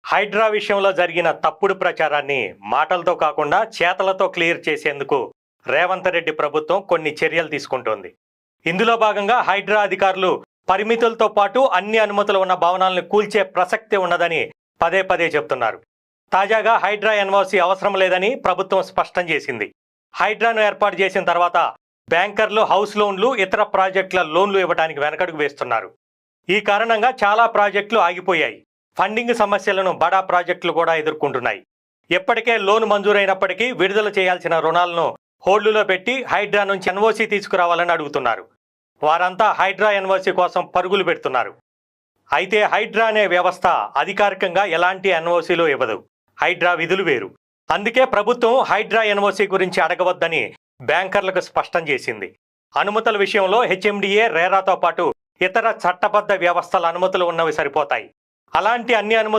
హైడ్రా విషయంలో జరిగిన తప్పుడు ప్రచారాన్ని మాటలతో కాకుండా చేతలతో క్లియర్ చేసేందుకు రేవంత్ రెడ్డి ప్రభుత్వం కొన్ని చర్యలు తీసుకుంటోంది. ఇందులో భాగంగా హైడ్రా అధికారులు పరిమితులతో పాటు అన్ని అనుమతులు ఉన్న భవనాలను కూల్చే ప్రసక్తి ఉన్నదని పదే పదే చెప్తున్నారు. తాజాగా హైడ్రా ఎన్ఓసి అవసరం లేదని ప్రభుత్వం స్పష్టం చేసింది. హైడ్రాను ఏర్పాటు చేసిన తర్వాత బ్యాంకర్లు హౌస్ లోన్లు, ఇతర ప్రాజెక్టుల లోన్లు ఇవ్వడానికి వెనకడుగు వేస్తున్నారు. ఈ కారణంగా చాలా ప్రాజెక్టులు ఆగిపోయాయి. ఫండింగ్ సమస్యలను బడా ప్రాజెక్టులు కూడా ఎదుర్కొంటున్నాయి. ఎప్పటికే లోన్ మంజూరైనప్పటికీ విడుదల చేయాల్సిన రుణాలను హోల్డులో పెట్టి హైడ్రా నుంచి ఎన్ఓసి తీసుకురావాలని అడుగుతున్నారు. వారంతా హైడ్రా ఎన్ఓసి కోసం పరుగులు పెడుతున్నారు. అయితే హైడ్రా అనే వ్యవస్థ అధికారికంగా ఎలాంటి ఎన్ఓసీలు ఇవ్వదు. హైడ్రా విధులు వేరు. అందుకే ప్రభుత్వం హైడ్రా ఎన్ఓసి గురించి అడగవద్దని బ్యాంకర్లకు స్పష్టం చేసింది. అనుమతుల విషయంలో హెచ్ఎండిఏ, రేరాతో పాటు ఇతర చట్టబద్ధ వ్యవస్థల అనుమతులు ఉన్నవి సరిపోతాయి. అలాంటి అన్ని అనుమతులు